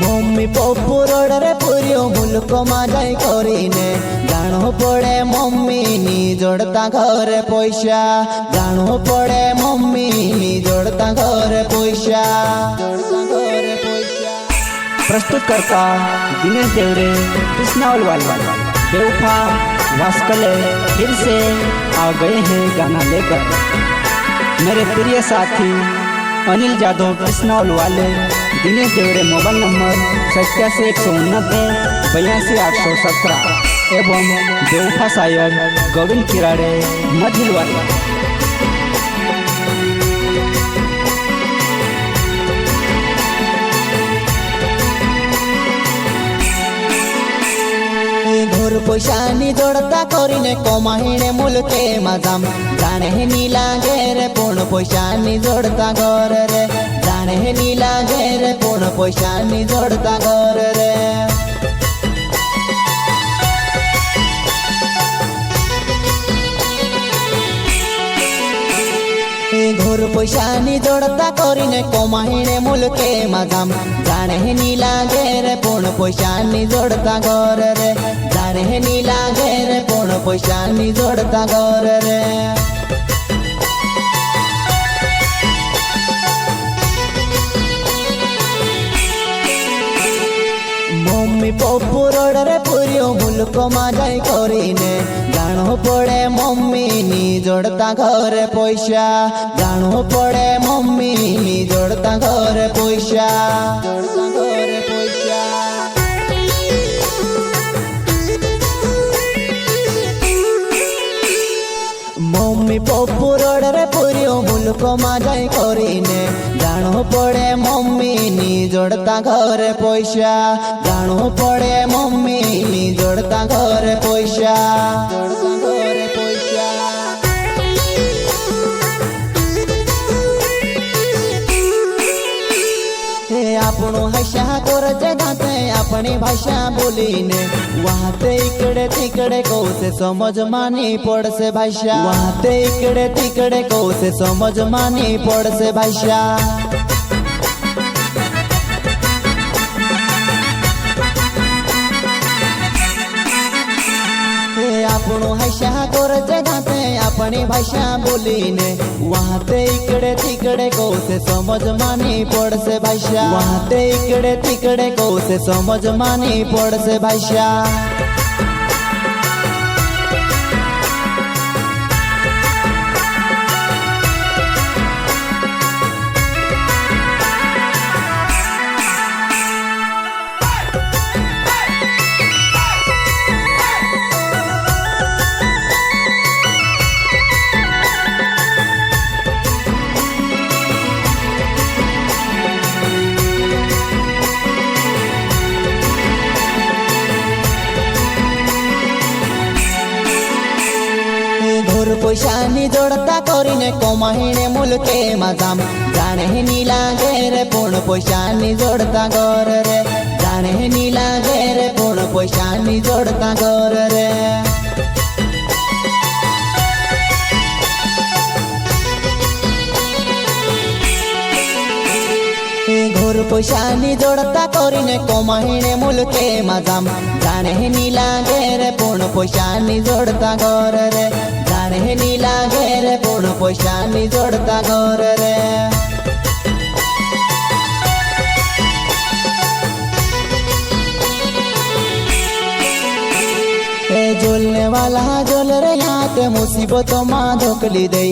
Mummy Pappu road रे पुरियो मुल्क मा जाई करीने जानो पड़े मम्मी नी जोड़ता घर पैसा जानो पड़े मम्मी नी जोड़ता घर पैसा प्रस्तुत करता दिनेश देवरे कृष्णावल वाला बेवफा वास्कले फिर से आ गए हैं गाना लेकर। मेरे प्रिय साथी अनिल यादव कृष्णावल वाले दिनेश देवरे मोबाइल नंबर 87 189 82 817 एवं बेवफा शायर गोविंद किराड़े मझिल वाला। घर पैसा नी जोड़ता करीने कमाईने मुल्के मजाम जाने नी लागे रे पूर्ण पैसा नी जोड़ता घर रे जाने नी लागे रे पूर्ण पैसा नी जोड़ता घर रे। घर पैसा नी जोड़ता करीने कमाईने मुल्के मजाम जाने नी लागे रे पूर्ण पैसा नी जोड़ता घर रे जाने नी लागे रे पूर्ण पैसा नी जोड़ता घर रे। मम्मी पप्पू रोड रे पुरियो मुल्क मा जाई करीने जानो पड़े मम्मी नी जोड़ता घर पैसा जानो पड़े मम्मी नी जोड़ता घर पैसा मम्मी पप्पू रोड रे पुरियो मुल्क मा जाई करीने जानो पड़े मम्मी नी जोड़ता घर पैसा जानो पड़े मम्मी नी जोड़ता घर पैसा आपणो हशा करते गाते अपनी भाषा बोलीने वाहते इकडे तिकडे कौसे समज मानी पड़से भाषा वाहते इकडे तिकडे कौसे समज मानी पड़से भाषा। आपणो हशा करते गाते अपनी भाषा बोलीने वाहते इकडे तिकडे कौसे समज मानी पड़से भाषा वाहते इकडे तिकडे कौसे समज मानी पड़से भाषा। घर पैसा नी जोड़ता करीने कमाईने मुल्के मजाम जाने नी लागे रे पूर्ण पैसा नी जोड़ता घर रे जाने नी लागे रे पूर्ण पैसा नी जोड़ता घर रे। घर पैसा नी जोड़ता करीने कमाईने मुल्के मजाम जाने नी लागे रे पूर्ण पैसा नी जोड़ता घर रे जाने नी लागे रे पूर्ण पैसा नी जोड़ता घर रे। जोलने वाला जोल रे हाथ मुसीबत माँ धोकली दे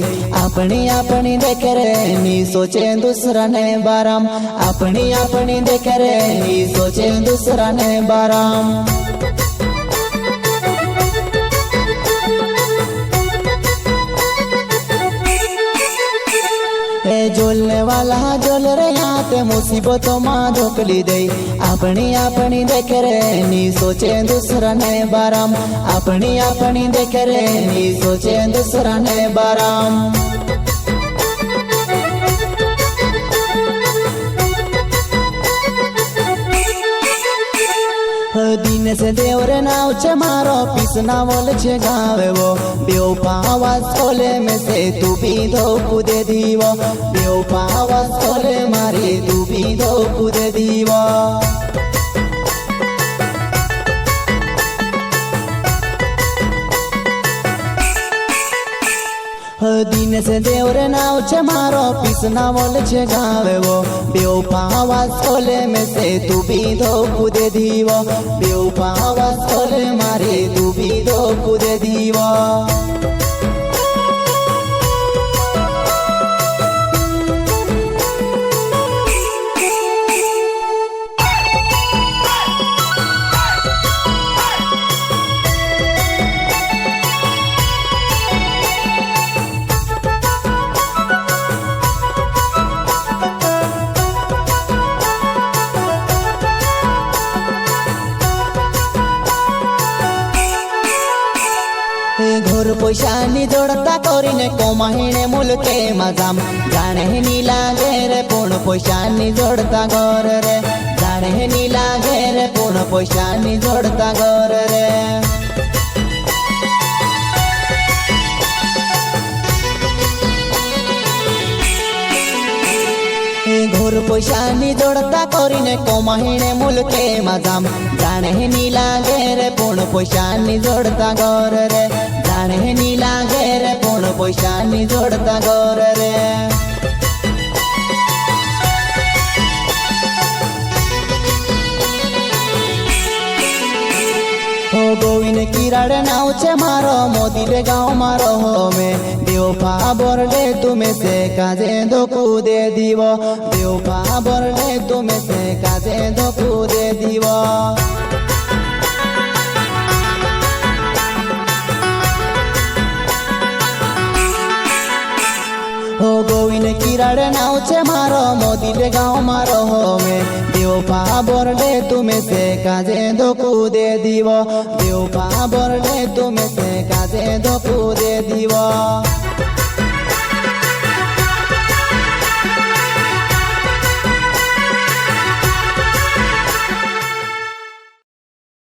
अपनी अपनी देख रे नी सोचे दूसरा ने बाराम अपनी अपनी देख रे नी सोचे दूसरा ने बाराम। जोलने वाला जोल रे हाथ मुसीबत माँ धोकली दे अपनी अपनी देख रे नी सोचे दूसरा ने बाराम अपनी अपनी देख रे नी सोचे दूसरा ने बाराम। दिन से देवरे नाव छे मारो पिसना बोल छे गावे वो बेवफा आवाज खोले में से तू भी धोकू दे दीवो बेवफा आवाज खोले मारी तू भी धोकू दे दीवो। દિનેશ દેવરે નાવ છે મારો પીસના વોલ છે ગાવેવો બેઉ પાવા સોલે મે સે તું બીધો કુદે દીવો બેઉ પાવા સોલે મારે તું બીધો કુદે દીવો ઘોર પૈસાની જોડતા કરીને કોમાહીને મુલકે મજામ જાણે ની લાગે રે પૂર્ણ પૈસાની જોડતા ઘર રે જાણે ની લાગે રે પૂર્ણ પૈસાની જોડતા ઘર રે ઘોર પૈસાની જોડતા કરીને કોમાહીને મુલકે મજામ જાણે ની લાગે રે પૂર્ણ પૈસાની જોડતા ઘર રે જાણે ની લાગે રે પૂર્ણ પૈસાની જોડતા ઘર રે હો ગોવિંદ કિરાડ નાવ છે મારો મોદી રે ગાँव મારો હો મે બેવફા બોરડે તુમે સે કાજે ધોકુ દે દીવો બેવફા બોરડે તુમે સે કાજે ધોકુ દે દીવો હો ગોવિંદ કિરાડ નાવ છે મારો મોદી રે ગાँव મારો હો મે બેવફા બોરડે તુમે સે કાજે ધોકુ દે દીવો બેવફા બોરડે તુમે સે કાજે ધોકુ દે દીવો